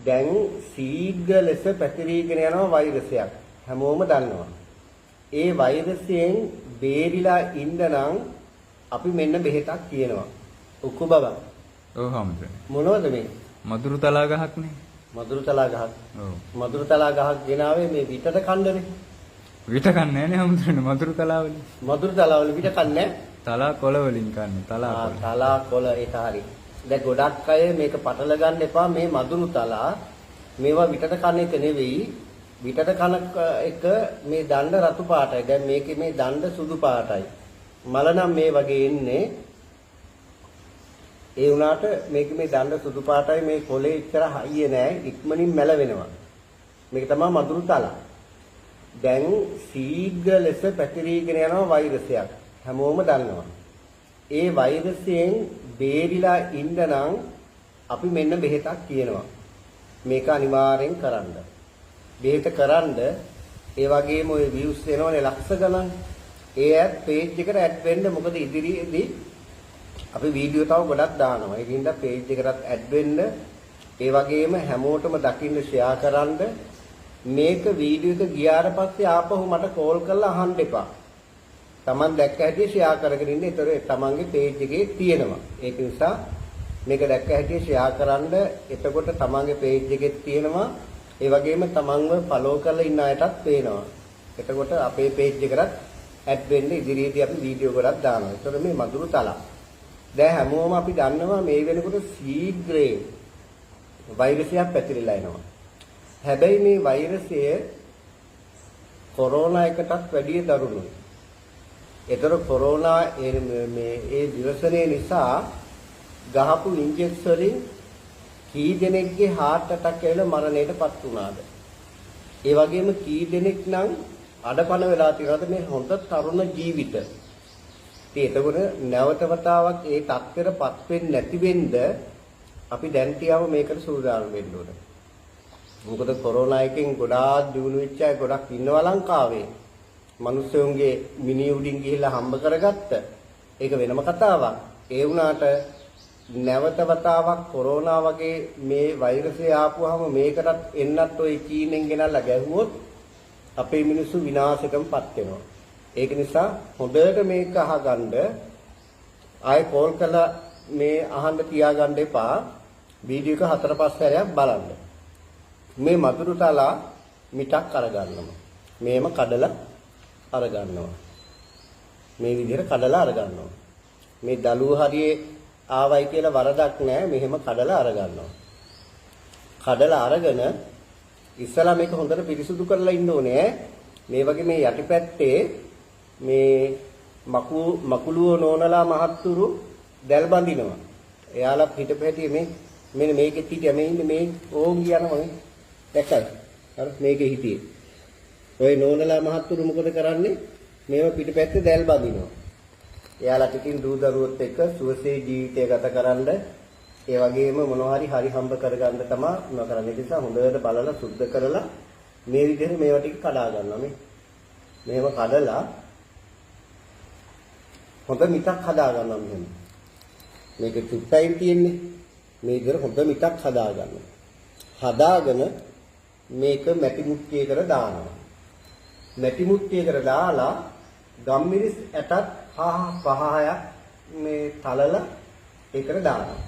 දැන් සීඝ්‍ර ලෙස පැතිරීගෙන යනවා වෛරසයක්. හැමෝම දන්නවා. ඒ වෛරසයෙන් බේරිලා ඉන්න නම් අපි මෙන්න බෙහෙතක් කියනවා. උකු බබා. ඔව් හම්බුනේ. මොනවද මේ? මදුරු තලා ගහක්නේ. මදුරු තලා ගහක්. ඔව්. මදුරු තලා ගහක් ගෙනාවේ මේ විතර කණ්ඩනේ. විට කන්නේ නැහැ හම්බුනේ මදුරු තලා වලින්. මදුරු තලා වල විතර කන්නේ තලා කොළ වලින් කන්නේ තලා කොළ. තලා කොළ ඒක හරි. දැන් ගොඩක් අය මේක පටල ගන්න එපා මේ මදුරු තලා මේවා විතර කන එක නෙවෙයි. විතර කන එක මේ දණ්ඩ රතු පාටයි. දැන් මේකේ මේ දණ්ඩ සුදු පාටයි. මල නම් මේ වගේ එන්නේ. ඒ වුණාට මේක මේ දණ්ඩ සුදු පාටයි මේ කොලේ ඉතර හයිය නෑ ඉක්මනින් මැල වෙනවා. මේක තමයි මදුරු තලා. දැන් සීඝ්‍ර ලෙස පැතිරීගෙන යනවා වෛරසයක්. හැමෝම දන්නවා. ඒ වෛරසයෙන් බේරිලා ඉන්න නම් අපි මෙන්න බෙහෙතක් කියනවා. මේක අනිවාර්යෙන් කරන්න. බෙහෙත කරන්න ඒ වගේම ওই views එනවනේ ලක්ෂ ගණන්. ඒ ඇඩ් page එකට ඇඩ් වෙන්න මොකද ඉදිරියේදී අපි වීඩියෝ තව ගොඩක් දානවා. ඒකින්ද page එකටත් ඇඩ් වෙන්න ඒ වගේම හැමෝටම දකින්න ෂෙයා කරන්න. මේක වීඩියෝ එක ගියාට පස්සේ ආපහු මට කෝල් කරලා අහන්න එපා. Taman දැක්ක හැටි ෂෙයා කරගෙන ඉන්න. ඒතර තමන්ගේ page එකේ තියෙනවා. ඒක නිසා මේක දැක්ක හැටි ෂෙයා කරන්න. එතකොට තමන්ගේ page එකේ තියෙනවා. ඒ වගේම තමන්ව follow කරලා ඉන්න අයටත් පේනවා. එතකොට අපේ page එකටත් ඇඩ් වෙන්න ඉදිරියේදී අපි වීඩියෝ ගොඩක් දානවා. ඒතර මේ මදුරු තලා. දැන් හැමෝම අපි දන්නවා මේ වෙනකොට සීඝ්‍රයෙන් වෛරසයක් පැතිරිලා එනවා. හැබැයි මේ වෛරසය කොරෝනා එකටත් වැඩිය දරුණුයි. ඒතර කොරෝනා මේ විරසනේ නිසා ගහපු ඉන්ජෙක්ෂන් වලින් කී දෙනෙක්ගේ heart attack ඇවිල්ලා මරණයටපත් වුණාද? ඒ වගේම කී දෙනෙක් නම් අඩපණ වෙලා තියෙනවද මේ හොඳ තරුණ ජීවිත? ඉතින් එතකොට නැවත වතාවක් ඒ තත්ත්වෙටපත් වෙන්නේ නැති වෙන්න අපි දැන් තියාම මේකට සූදානම් වෙන්න ඕනේ. මොකද කොරෝනා එකෙන් ගොඩාක් දිනු වෙච්ච අය ගොඩක් ඉන්නවා ලංකාවේ. මිනිස්සුන්ගේ මිනි උඩින් ගිහිල්ලා හම්බ කරගත්ත. ඒක වෙනම කතාවක්. ඒ වුණාට නැවත වතාවක් කොරෝනා වගේ මේ වෛරසය ආපුවාම මේකටත් එන්නත් ඔය චීනෙන් ගෙනල්ලා ගැහුවොත් අපේ මිනිස්සු විනාශයටමපත් වෙනවා. ඒක නිසා හොඳට මේක අහගන්න ආයෙ කෝල් කරලා මේ අහන්න තියාගන්න එපා. වීඩියෝ එක 4-5 සැරයක් බලන්න. මේ මදුරු තලා මිටක් අරගන්නවා. මේම කඩලා අරගන්නවා. මේ විදිහට කඩලා අරගන්නවා. මේ දලුව හරියේ ආවයි කියලා වරදක් නැහැ. මෙහෙම කඩලා අරගන්නවා. කඩලා අරගෙන ඉස්සලා මේක හොඳට පිරිසුදු කරලා ඉන්න ඕනේ. මේ වගේ මේ යටිපැත්තේ මේ මකුලුව නෝනලා මහත්තුරු දැල් බඳිනවා. එයාලා පිටපැටි මේ මෙන්න මේකෙත් හිටියා මේ ඉන්නේ මේ ඕම් කියනවා නේ. දැක්කද? අර මේකේ හිටියේ. ඔය නෝනලා මහත්තුරු මොකද කරන්නේ? මේව පිටපැත්තේ දැල් බඳිනවා. එයාලා පිටින් දූ දරුවොත් එක්ක සුවසේ ජීවිතය ගතකරනද ඒ වගේම මොනවා හරි හම්බ කරගන්න තමයි මොනවා කරන්නේ. ඒ නිසා හොඳට බලලා සුද්ධ කරලා මේ විදිහට මේවා ටික කඩා ගන්නවා මේ. මේව කඩලා හොඳ මිටක් හදා ගන්නවා මෙහෙම. මේක චුට්ටයි තියෙන්නේ. මේ විදිහට හොඳ මිටක් හදා ගන්නවා. හදාගෙන මේක මැටි මුට්ටියකට දානවා. මැටි මුට්ටියකට දාලා ගම්මිරිස් ඇටත් පහයක් මේ තලලා ඒකට දානවා.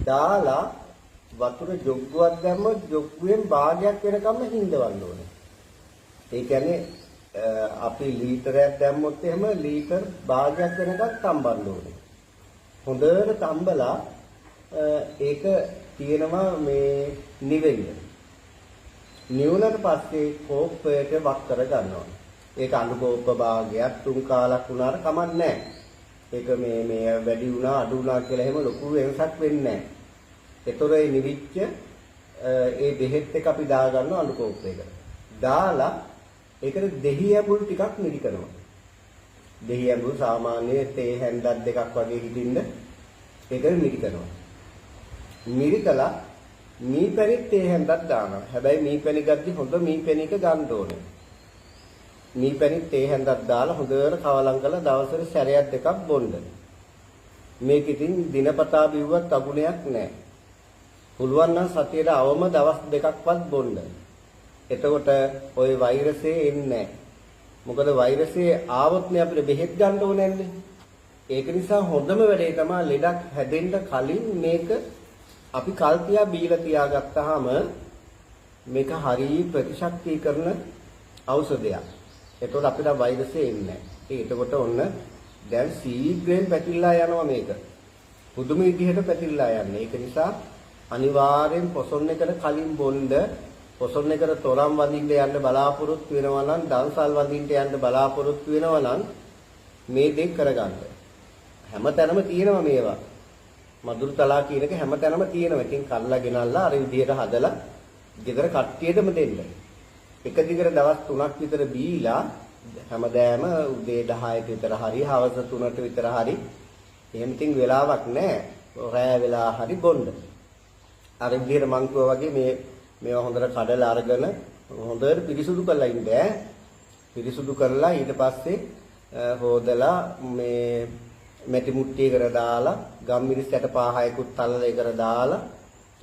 දාලා වතුර ජොග්ගුවක් දැම්මොත් ජොග්ගුවෙන් භාගයක් වෙනකම්ම හිඳවන්න ඕනේ. ඒ කියන්නේ අපි ලීටරයක් දැම්මොත් එහෙම ලීටර් භාගයක් වෙනකම් තම්බන්න ඕනේ. හොඳට තම්බලා ඒක තියෙනවා මේ නිවෙන්න. නිවුණට පස්සේ කෝප්පයට වක් කර ගන්නවා. ඒක අඳු කෝප්ප භාගයක් 3 කාලක් වුණාට කමක් නැහැ. ඒක මේ වැඩි වුණා අඩු වුණා කියලා එහෙම ලොකු වෙනසක් වෙන්නේ නැහැ. ඒතොර ඒ නිවිච්ච ඒ බෙහෙත් එක අපි දා ගන්නවා අඳු කෝප්පයකට. දාලා ඒකට දෙහි ඇඹුල් ටිකක් මිරි කරනවා. දෙහි ඇඹුල් සාමාන්‍ය තේ හැන්දක් දෙකක් වගේ හිටින්න ඒකට මිරි කරනවා. මිරි කළා මීපැණිත් තේ හැන්දක් දානවා. හැබැයි මීපැණි ගද්දි හොඳ මීපැණික ගන්න ඕනේ. මීපැණිත් තේ හැන්දක් දාලා හොඳට කවලම් කරලා දවසට සැරයක් දෙකක් බොන්න. මේක ඉතින් දිනපතා බිව්වත් අගුණයක් නැහැ. පුළුවන් නම් සතියේ අවම දවස් දෙකක්වත් බොන්න. එතකොට ওই වෛරසය එන්නේ නැහැ. මොකද වෛරසය ආවොත් නේ අපිට බෙහෙත් ගන්න ඕනේ නැන්නේ. ඒක නිසා හොඳම වැඩේ තමයි ලෙඩක් හැදෙන්න කලින් මේක අපි කල් තියා බීලා තියාගත්තාම මේක හරිය ප්‍රතිශක්තිය කරන ඖෂධයක්. එතකොට අපිට වෛරසය එන්නේ නැහැ. එතකොට ඔන්න දැන් සීඝ්‍රයෙන් පැතිරලා යනවා මේක. පුදුම විදිහට පැතිරලා යන්නේ. ඒක නිසා අනිවාර්යෙන් පොසොන් එකට කලින් බොන්න, පොසොන් එකට තොරම් වදින්න යන්න බලාපොරොත්තු වෙනවා නම්, දන්සල් වදින්න යන්න බලාපොරොත්තු වෙනවා නම් මේ දේ කරගන්න. හැමතැනම තියෙනවා මේවා. මදුරු තලා කියන එක හැමතැනම තියෙනවා. ඉතින් කල්ලා ගෙනල්ලා අර විදිහට හදලා ගෙදර කට්ටියටම දෙන්න. එක දිගට දවස් 3ක් විතර බීලා හැමදාම උදේ 10ට විතර හරි හවස 3ට විතර හරි එහෙම ඉතින් වෙලාවක් නැහැ. රෑ වෙලා හරි බොන්න. අර විදිහට මං කිව්වා වගේ මේවා හොඳට කඩලා අරගෙන හොඳට පිරිසුදු කරලා ඉන්න. පිරිසුදු කරලා ඊට පස්සේ හොදලා මේ මැටි මුට්ටියකට දාලා ගම්මිරිස් යට පාහයකුත් තලලා ඒකට දාලා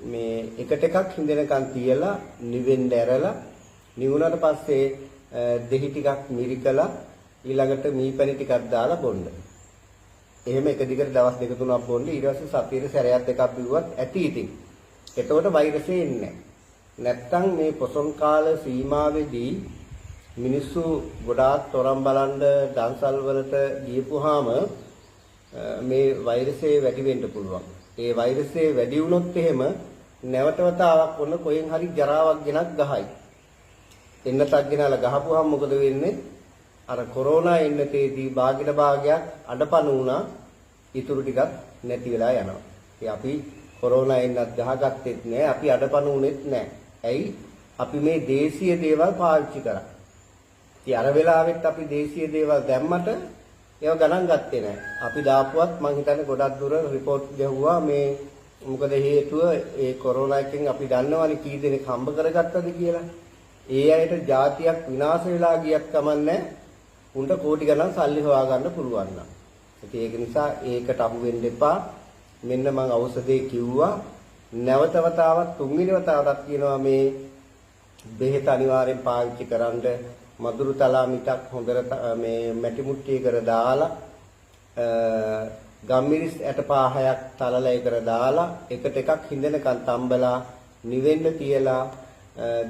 මේ එකට එකක් හින්දෙනකන් තියලා නිවෙන්න ඇරලා නිවුණාට පස්සේ දෙහි ටිකක් මිරිකලා ඊළඟට මීපැණි ටිකක් දාලා බොන්න. එහෙම එක දිගට දවස් 2-3ක් බොන්න. ඊට පස්සේ සතියේ සැරයක් දෙකක් බිව්වත් ඇති ඉතින්. එතකොට වෛරසය එන්නේ නැත්තම් මේ පොසොන් කාල සීමාවේදී මිනිස්සු ගොඩාක් තොරම් බලන්න දන්සල් වලට ගියපුවාම මේ වෛරසය වැඩි වෙන්න පුළුවන්. ඒ වෛරසය වැඩි වුණොත් එහෙම නැවතවතාවක් ඔන්න කොහෙන් හරි ජරාවක් ගෙනත් ගහයි. එන්නතක් ගෙනලා ගහපුවාම මොකද වෙන්නේ? අර කොරෝනා එන්නතේදී භාගින භාගයක් අඩපණු වුණා. ඊටු ටිකක් නැති වෙලා යනවා. ඒ අපි කොරෝනා එන්නත් ගහගත්තෙත් නෑ. අපි අඩපණු වුණෙත් නෑ. ඇයි? අපි මේ දේශීය දේවල් පාවිච්චි කරා. ඉතින් අර වෙලාවෙත් අපි දේශීය දේවල් දැම්මට ඒව ගණන් ගත්තේ නැහැ. අපි දාපුවත් මං හිතන්නේ ගොඩක් දුර report ගැහුවා මේ මොකද හේතුව ඒ කොරෝනා එකෙන් අපි දන්නවනේ කී දෙනෙක් හම්බ කරගත්තද කියලා. ඒ අයට જાතියක් විනාශ වෙලා ගියක් කමන්නේ. උන්ට කෝටි ගණන් සල්ලි හොයාගන්න පුළුවන් නම්. ඉතින් ඒක නිසා ඒකට අහු වෙන්න එපා. මෙන්න මං ඖෂධේ කිව්වා. නැවත වතාවක් තුන්වෙනි වතාවටත් කියනවා මේ බෙහෙත අනිවාර්යෙන් පාවිච්චි කරන්න. මදුරු තලා මිටක් හොඳට මේ මැටි මුට්ටියකට දාලා ගම්මිරිස් ඇට පාහයක් තලලා ඒකට දාලා එකට එකක් හිඳනකන් තම්බලා නිවෙන්න තියලා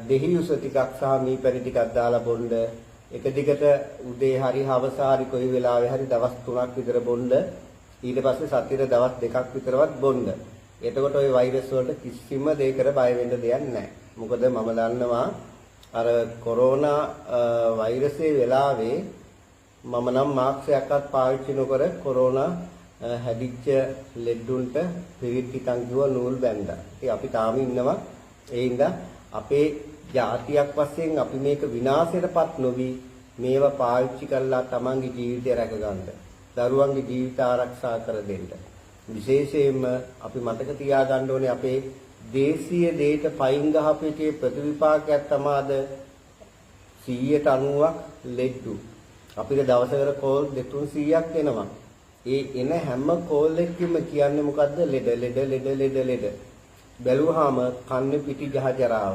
දෙහි උස ටිකක් සහ මීපැණි ටිකක් දාලා බොන්න. එක දිගට උදේ හරි හවස හරි කොයි වෙලාවෙ හරි දවස් 3ක් විතර බොන්න. ඊට පස්සේ සතියේ දවස් 2ක් විතරවත් බොන්න. එතකොට ওই වෛරස් වලට කිසිම දෙයකට බය වෙන්න දෙයක් නැහැ. මොකද මම දන්නවා අර කොරෝනා වෛරසයේ වෙලාවේ මම නම් මාස්ක් එකක්වත් පාවිච්චි නොකර කොරෝනා හැදිච්ච ලෙඩුන්ට පිරිත්තිකන් කිව්ව නූල් බැඳා. ඉතින් අපි තාම ඉන්නවා. ඒ හින්දා අපේ ජාතියක් වශයෙන් අපි මේක විනාශයටපත් නොවි මේවා පාවිච්චි කරලා තමන්ගේ ජීවිතය රැකගන්න. දරුවන්ගේ ජීවිත ආරක්ෂා කර දෙන්න. විශේෂයෙන්ම අපි මතක තියාගන්න ඕනේ අපේ දේශීය දේට පයින් ගහපු එකේ ප්‍රතිවිපාකයක් තමාද 190ක් ලෙඩ්ඩු. අපිට දවසකට කෝල් 200ක් එනවා. ඒ එන හැම කෝල් එකකින්ම කියන්නේ මොකද්ද? ලෙඩ. බැලුවාම කන්නේ පිටි ජහජරාව.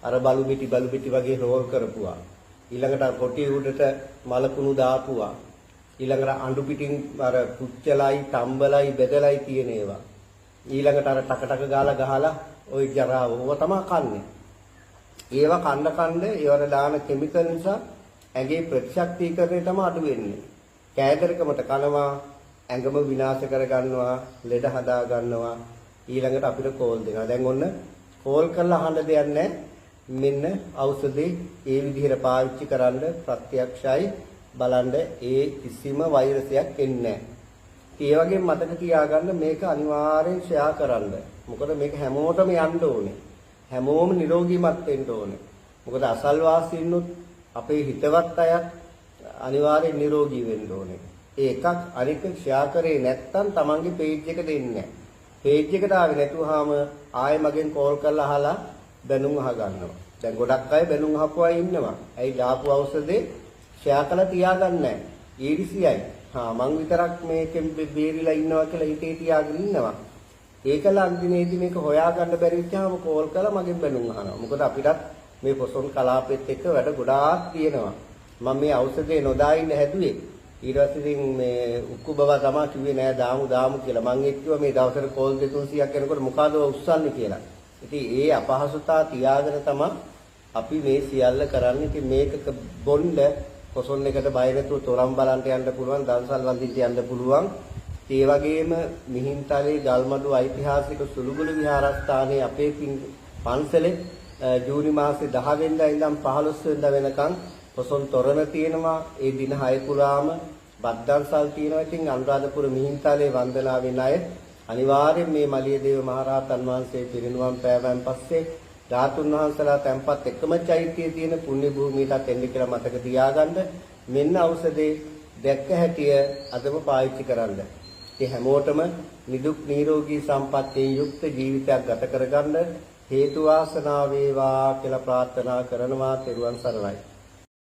අර බලු පිටි වගේ රෝල් කරපුවා. ඊළඟට කොටි උඩට මලකුණු දාපුවා. ඊළඟට අඬු පිටින් අර පුච්චලයි, තම්බලයි, බෙදලයි තියෙන ඒවා. ඊළඟට අර ටක ගාලා ගහලා ওই ජරාව ඕව තමයි කන්නේ. ඒවා කන්න ඒවට දාන කිමිකල් නිසා ඇඟේ ප්‍රතිශක්තිකරණය තමයි අඩු වෙන්නේ. කෑදරකමට කනවා, ඇඟම විනාශ කර ගන්නවා, ලෙඩ හදා ගන්නවා. ඊළඟට අපිට කෝල් දෙනවා. දැන් ඔන්න කෝල් කරලා අහන්න දෙයක් නැහැ. මෙන්න ඖෂධේ ඒ විදිහට පාවිච්චි කරන්න ප්‍රත්‍යක්ෂයි බලන්න ඒ කිසිම වෛරසයක් එන්නේ නැහැ. ඒ වගේ මතක තියාගන්න මේක අනිවාර්යෙන් ෂෙයා කරන්න. මොකද මේක හැමෝටම යන්න ඕනේ. හැමෝම නිරෝගීමත් වෙන්න ඕනේ. මොකද අසල්වාසීන්නුත් අපේ හිතවත් අය අනිවාර්යෙන් නිරෝගී වෙන්න ඕනේ. ඒ එකක් අනික ෂෙයා කරේ නැත්නම් Tamange page එක දෙන්නේ නැහැ. page එකට ආවේ නැතුවාම ආයෙ මගෙන් කෝල් කරලා අහලා බැනුම් අහ ගන්නවා. දැන් ගොඩක් අය බැනුම් අහපු අය ඉන්නවා. ඇයි දාපු ඖෂධේ ෂෙයා කරලා තියාගන්නේ නැහැ. ඊරිසියයි. මං විතරක් මේකෙන් බේරිලා ඉන්නවා කියලා හිතේ තියාගෙන ඉන්නවා. ඒකල අන්තිමේදී මේක හොයාගන්න බැරි වෙච්චාම කෝල් කරලා මගෙන් බැනුම් අහනවා. මොකද අපිටත් මේ පොසොන් කලාපෙත් එක්ක වැඩ ගොඩාක් තියෙනවා. මම මේ ඖෂධේ නොදා ඉන්න හැදුවේ. ඊට පස්සේ ඉතින් මේ උක්කු බබා තමයි කිව්වේ නෑ දාමු කියලා. මං එක්කව මේ දවසට කෝල් 200ක් යනකොට මොකද උස්සන්නේ කියලා. ඉතින් ඒ අපහසුතාව තියාගෙන තමයි අපි මේ සියල්ල කරන්නේ. ඉතින් මේක බොන්න පොසොන් එකට බය නැතුව තොරම් බලන්ට යන්න පුළුවන්, දන්සල් වන්දිට යන්න පුළුවන්. ඒ වගේම මිහින්තලේ ගල්මඩු ඓතිහාසික සුළුගුළු විහාරස්ථානයේ අපේ පන්සලේ ජූනි මාසේ 10 වෙනිදා ඉඳන් 15 වෙනිදා වෙනකන් පොසොන් තොරණ තියෙනවා. ඒ දින 6 පුරාම බද්දන්සල් තියෙනවා. ඉතින් අනුරාධපුර මිහින්තලේ වන්දනාවෙන් අය අනිවාර්යෙන් මේ මලියදේව මහරහතන් වහන්සේ පිරිනුවම් පෑවන් පස්සේ ධාතුන් වහන්සේලා තැන්පත් එකම චෛත්‍යයේ තියෙන පුණ්‍ය භූමියටත් එන්න කියලා මතක තියාගන්න. මෙන්න ඖෂධේ දැක්ක හැටිය අදම පාවිච්චි කරන්න. ඒ හැමෝටම නිදුක් නිරෝගී සම්පන්නියෙන් යුක්ත ජීවිතයක් ගත කරගන්න හේතු වාසනා වේවා කියලා ප්‍රාර්ථනා කරනවා. ත්වන් සරණයි.